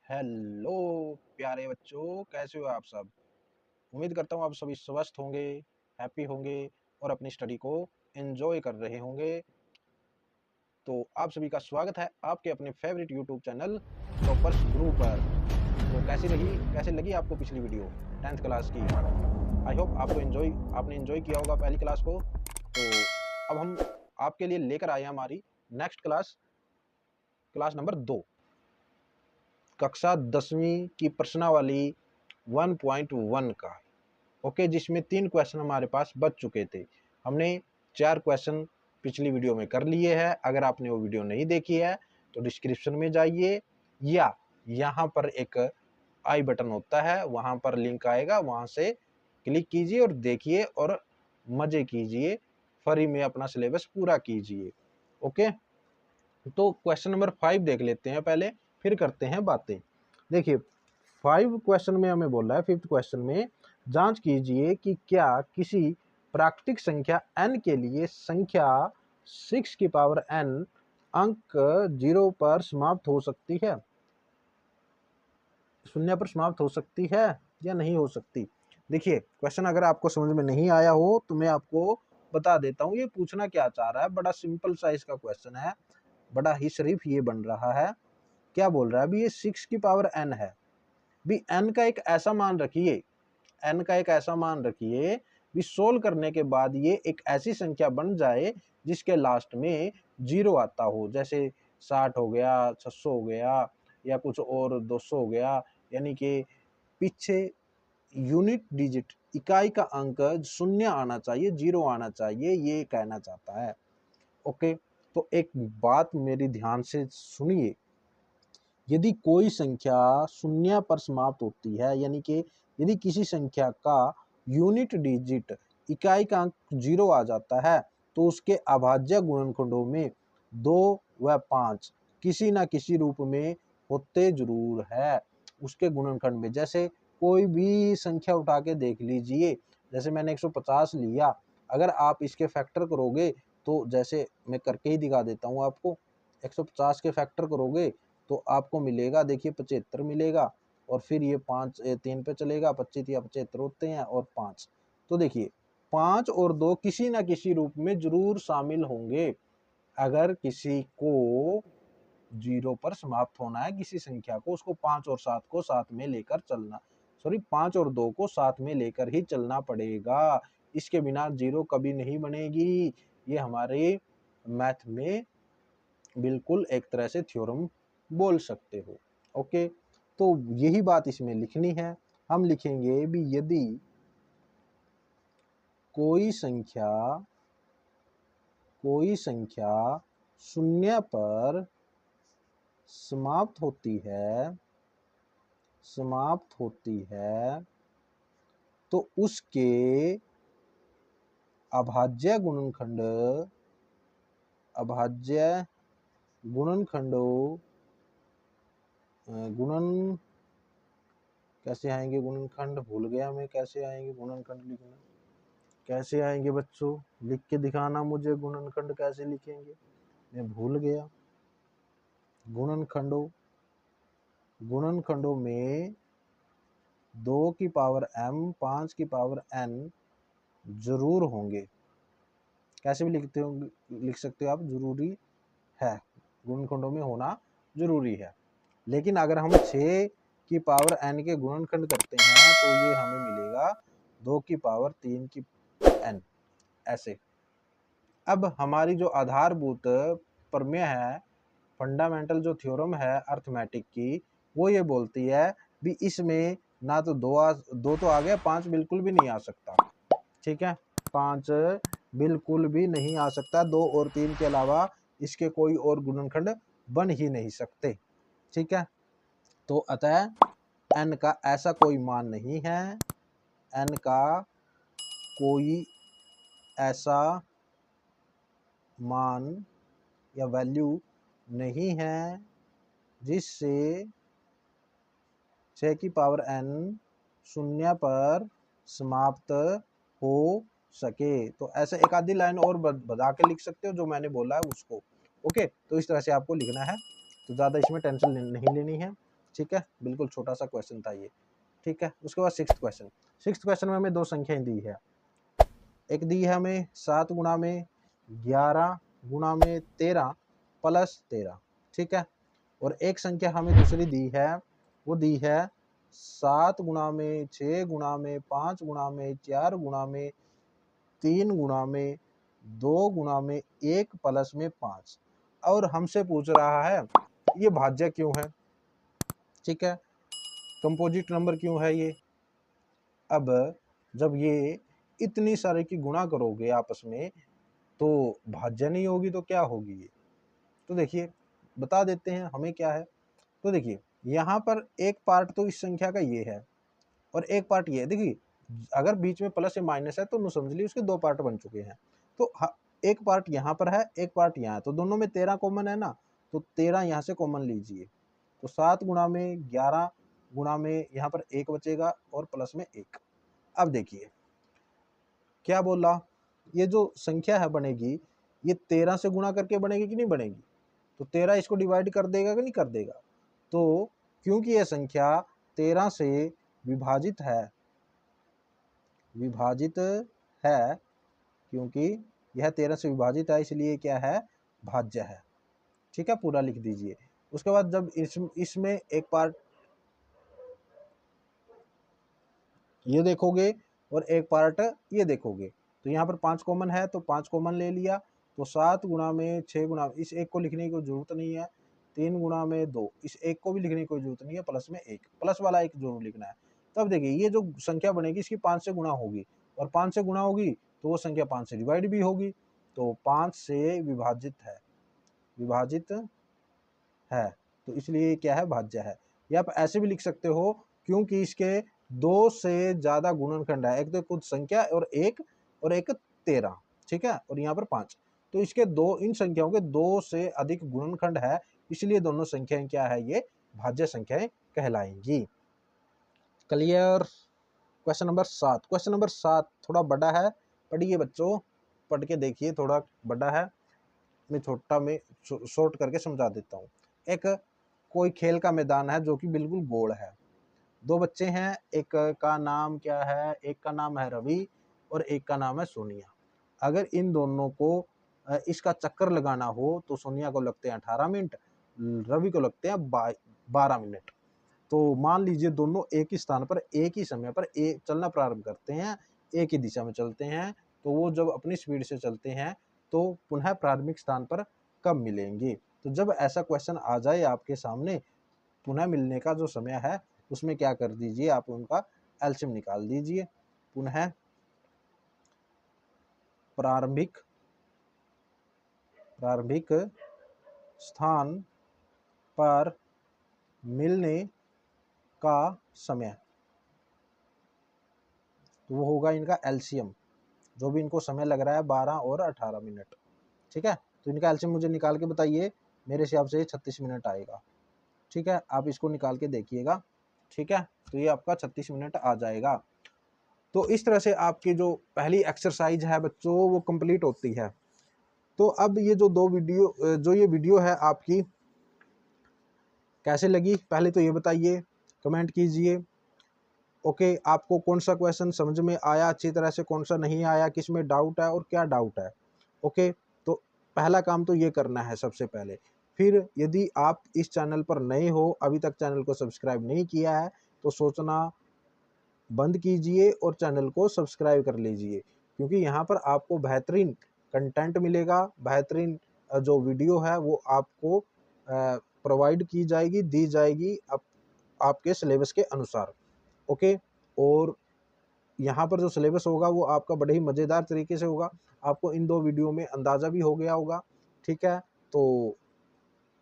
Hello प्यारे बच्चों, कैसे हो आप सब। उम्मीद करता हूँ आप सभी स्वस्थ होंगे, हैप्पी होंगे और अपनी स्टडी को एंजॉय कर रहे होंगे। तो आप सभी का स्वागत है आपके अपने फेवरेट यूट्यूब चैनल टॉपर्स गुरु पर। तो कैसे लगी आपको पिछली वीडियो 10th क्लास की। आई होप आपने एंजॉय किया होगा पहली क्लास को। तो अब हम आपके लिए लेकर आए हैं हमारी नेक्स्ट क्लास नंबर 2, कक्षा 10वीं की प्रश्नावली 1.1 का। ओके, जिसमें 3 क्वेश्चन हमारे पास बच चुके थे। हमने 4 क्वेश्चन पिछली वीडियो में कर लिए हैं। अगर आपने वो वीडियो नहीं देखी है तो डिस्क्रिप्शन में जाइए या यहाँ पर एक आई बटन होता है, वहां पर लिंक आएगा, वहां से क्लिक कीजिए और देखिए और मजे कीजिए, फ्री में अपना सिलेबस पूरा कीजिए। ओके, तो क्वेश्चन नंबर 5 देख लेते हैं पहले, फिर करते हैं बातें। देखिए 5 क्वेश्चन में हमें बोल रहा है, 5th क्वेश्चन में जांच कीजिए कि क्या किसी प्राकृतिक संख्या n के लिए संख्या 6 की पावर n अंक 0 पर समाप्त हो सकती है, शून्य पर समाप्त हो सकती है या नहीं हो सकती। देखिए क्वेश्चन अगर आपको समझ में नहीं आया हो तो मैं आपको बता देता हूँ ये पूछना क्या चाह रहा है। बड़ा सिंपल साइज का क्वेश्चन है, बड़ा ही शरीफ ये बन रहा है। क्या बोल रहा है अभी, ये 6 की पावर n है। भी n का एक ऐसा मान रखिए, n का एक ऐसा मान रखिए भी सोल्व करने के बाद ये एक ऐसी संख्या बन जाए जिसके लास्ट में 0 आता हो, जैसे 60 हो गया, 600 हो गया या कुछ और 200 हो गया। यानी कि पीछे यूनिट डिजिट इकाई का अंक शून्य आना चाहिए, 0 आना चाहिए, ये कहना चाहता है। ओके, तो एक बात मेरी ध्यान से सुनिए, यदि कोई संख्या शून्य पर समाप्त होती है, यानी कि यदि किसी संख्या का यूनिट डिजिट इकाई का अंक 0 आ जाता है तो उसके अभाज्य गुणनखंडों में 2 व 5 किसी ना किसी रूप में होते जरूर है उसके गुणनखंड में। जैसे कोई भी संख्या उठा के देख लीजिए, जैसे मैंने 150 लिया, अगर आप इसके फैक्टर करोगे तो जैसे मैं करके ही दिखा देता हूँ आपको, 150 के फैक्टर करोगे तो आपको मिलेगा, देखिए 75 मिलेगा, और फिर ये 5 3 पे चलेगा, 25 या 75 होते हैं और 5। तो देखिए 5 और 2 किसी ना किसी रूप में जरूर शामिल होंगे। अगर किसी को 0 पर समाप्त होना है किसी संख्या को, उसको 5 और 7 को साथ में लेकर चलना, 5 और 2 को साथ में लेकर ही चलना पड़ेगा। इसके बिना 0 कभी नहीं बनेगी। ये हमारे मैथ में बिल्कुल एक तरह से थ्योरम बोल सकते हो। ओके, तो यही बात इसमें लिखनी है। हम लिखेंगे भी यदि कोई संख्या शून्य पर समाप्त होती है तो उसके अभाज्य गुणनखंडों गुणन कैसे आएंगे, गुणनखंड भूल गया मैं, कैसे आएंगे गुणनखंड लिखना, कैसे आएंगे बच्चों, लिख के दिखाना मुझे, गुणनखंड कैसे लिखेंगे, मैं भूल गया। गुणनखंडों में 2 की पावर m 5 की पावर n जरूर होंगे। कैसे भी लिख सकते हो आप, जरूरी है, गुणनखंडों में होना जरूरी है। लेकिन अगर हम 6 की पावर n के गुणनखंड करते हैं तो ये हमें मिलेगा 2 की पावर 3 की n, ऐसे। अब हमारी जो आधारभूत प्रमेय है, फंडामेंटल जो थ्योरम है अर्थमेटिक की, वो ये बोलती है भी इसमें ना तो दो तो आ गया, 5 बिल्कुल भी नहीं आ सकता। ठीक है, 5 बिल्कुल भी नहीं आ सकता, 2 और 3 के अलावा इसके कोई और गुणनखंड बन ही नहीं सकते। ठीक है, तो अतः n का ऐसा कोई मान नहीं है, n का कोई ऐसा मान या वैल्यू नहीं है जिससे 6 की पावर n शून्य पर समाप्त हो सके। तो ऐसे एक आधी लाइन और बता के लिख सकते हो जो मैंने बोला है उसको। ओके, तो इस तरह से आपको लिखना है, तो ज़्यादा इसमें टेंशन नहीं लेनी है। ठीक है, बिल्कुल छोटा सा क्वेश्चन था ये। ठीक है, उसके बाद सिक्स्थ क्वेश्चन में हमें दो संख्याएं दी है। एक दी है हमें 7 गुणा में 11 गुणा में 13 प्लस 13। ठीक है, और एक संख्या हमें दूसरी दी है, वो दी है 7 गुणा में 6 गुणा में 5 गुणा में 4 गुणा में 3 गुणा में 2 गुणा में 1 प्लस में 5, और हमसे पूछ रहा है ये भाज्य क्यों है। ठीक है, कंपोजिट नंबर क्यों है ये। अब जब ये इतनी सारे की गुणा करोगे आपस में तो भाज्य नहीं होगी तो क्या होगी ये। तो देखिए बता देते हैं हमें क्या है। तो देखिए यहाँ पर एक पार्ट तो इस संख्या का ये है और एक पार्ट ये है। देखिए अगर बीच में प्लस या माइनस है तो समझ लीजिए उसके दो पार्ट बन चुके हैं। तो एक पार्ट यहाँ पर है, एक पार्ट यहाँ है, तो दोनों में 13 कॉमन है ना, तो 13 यहाँ से कॉमन लीजिए। तो 7 गुणा में 11 गुणा में यहाँ पर 1 बचेगा और प्लस में 1। अब देखिए क्या बोला, ये जो संख्या है बनेगी ये 13 से गुणा करके बनेगी कि नहीं बनेगी। तो 13 इसको डिवाइड कर देगा कि नहीं कर देगा। तो क्योंकि ये संख्या 13 से विभाजित है, क्योंकि यह 13 से विभाजित है इसलिए क्या है, भाज्य है। ठीक है, पूरा लिख दीजिए। उसके बाद जब इसमें एक पार्ट ये देखोगे और एक पार्ट ये देखोगे तो यहाँ पर 5 कॉमन है तो 5 कॉमन ले लिया। तो 7 गुणा में 6 गुणा, इस एक को लिखने की कोई जरूरत नहीं है। 3 गुणा में 2, इस एक को भी लिखने की कोई जरूरत नहीं है, प्लस में 1, प्लस वाला एक जरूर लिखना है। तब देखिए ये जो संख्या बनेगी इसकी 5 से गुणा होगी, और 5 से गुणा होगी तो वो संख्या 5 से डिवाइड भी होगी। तो 5 से विभाजित है, तो इसलिए क्या है, भाज्य है। या आप ऐसे भी लिख सकते हो क्योंकि इसके 2 से ज्यादा गुणनखंड है, एक तो खुद संख्या और एक 13। ठीक है, और यहाँ पर 5, तो इसके इन संख्याओं के 2 से अधिक गुणनखंड है, इसलिए दोनों संख्याएं क्या है, ये भाज्य संख्याएं कहलाएंगी। क्लियर। क्वेश्चन नंबर 7 थोड़ा बड़ा है, पढ़िए बच्चों, पढ़ के देखिए, थोड़ा बड़ा है, मैं छोटा में शॉर्ट करके समझा देता हूँ। एक कोई खेल का मैदान है जो कि बिल्कुल गोल है। दो बच्चे हैं, एक का नाम क्या है, एक का नाम है रवि और एक का नाम है सोनिया। अगर इन दोनों को इसका चक्कर लगाना हो तो सोनिया को लगते हैं 18 मिनट, रवि को लगते हैं 12 मिनट। तो मान लीजिए दोनों एक ही स्थान पर एक ही समय पर चलना प्रारंभ करते हैं, एक ही दिशा में चलते हैं, तो वो जब अपनी स्पीड से चलते हैं तो पुनः प्रारंभिक स्थान पर कब मिलेंगे। तो जब ऐसा क्वेश्चन आ जाए आपके सामने, पुनः मिलने का जो समय है उसमें क्या कर दीजिए, आप उनका एलसीएम निकाल दीजिए। पुनः प्रारंभिक स्थान पर मिलने का समय, तो वो होगा इनका एलसीएम, जो भी इनको समय लग रहा है 12 और 18 मिनट। ठीक है, तो इनका एलसीएम मुझे निकाल के बताइए, मेरे हिसाब से 36 मिनट आएगा। ठीक है, आप इसको निकाल के देखिएगा। ठीक है, तो ये आपका 36 मिनट आ जाएगा। तो इस तरह से आपकी जो पहली एक्सरसाइज है बच्चों वो कंप्लीट होती है। तो अब ये जो ये वीडियो है आपकी कैसे लगी, पहले तो ये बताइए, कमेंट कीजिए। ओके, आपको कौन सा क्वेश्चन समझ में आया अच्छी तरह से, कौन सा नहीं आया, किस में डाउट है और क्या डाउट है। ओके, तो पहला काम तो ये करना है सबसे पहले। फिर यदि आप इस चैनल पर नए हो, अभी तक चैनल को सब्सक्राइब नहीं किया है, तो सोचना बंद कीजिए और चैनल को सब्सक्राइब कर लीजिए, क्योंकि यहाँ पर आपको बेहतरीन कंटेंट मिलेगा, बेहतरीन जो वीडियो है वो आपको प्रोवाइड की जाएगी, दी जाएगी आपके सिलेबस के अनुसार। ओके, और यहाँ पर जो सिलेबस होगा वो आपका बड़े ही मज़ेदार तरीके से होगा, आपको इन 2 वीडियो में अंदाज़ा भी हो गया होगा। ठीक है, तो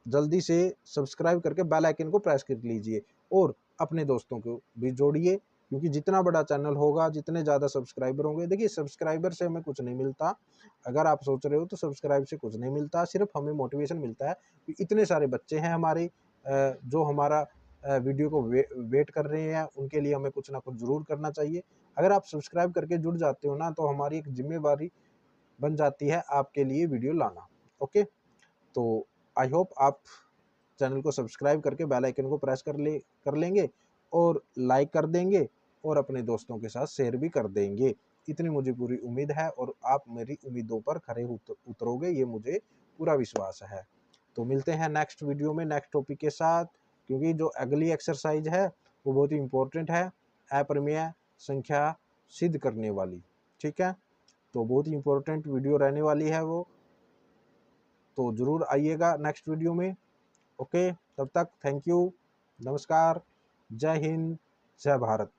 जल्दी से सब्सक्राइब करके बेल आइकन को प्रेस कर लीजिए और अपने दोस्तों को भी जोड़िए, क्योंकि जितना बड़ा चैनल होगा, जितने ज़्यादा सब्सक्राइबर होंगे, देखिए सब्सक्राइबर से हमें कुछ नहीं मिलता, अगर आप सोच रहे हो तो सब्सक्राइब से कुछ नहीं मिलता, सिर्फ हमें मोटिवेशन मिलता है कि इतने सारे बच्चे हैं हमारे जो हमारा वीडियो को वेट कर रहे हैं, उनके लिए हमें कुछ ना कुछ ज़रूर करना चाहिए। अगर आप सब्सक्राइब करके जुड़ जाते हो ना, तो हमारी एक जिम्मेवारी बन जाती है आपके लिए वीडियो लाना। ओके, तो आई होप आप चैनल को सब्सक्राइब करके बेल आइकन को प्रेस कर लेंगे और लाइक कर देंगे और अपने दोस्तों के साथ शेयर भी कर देंगे। इतनी मुझे पूरी उम्मीद है और आप मेरी उम्मीदों पर खरे उतरोगे, ये मुझे पूरा विश्वास है। तो मिलते हैं नेक्स्ट वीडियो में नेक्स्ट टॉपिक के साथ, क्योंकि जो अगली एक्सरसाइज है वो बहुत ही इंपॉर्टेंट है, अपरिमेय संख्या सिद्ध करने वाली। ठीक है, तो बहुत ही इंपॉर्टेंट वीडियो रहने वाली है वो, तो जरूर आइएगा नेक्स्ट वीडियो में। ओके, तब तक थैंक यू, नमस्कार, जय हिंद, जय भारत।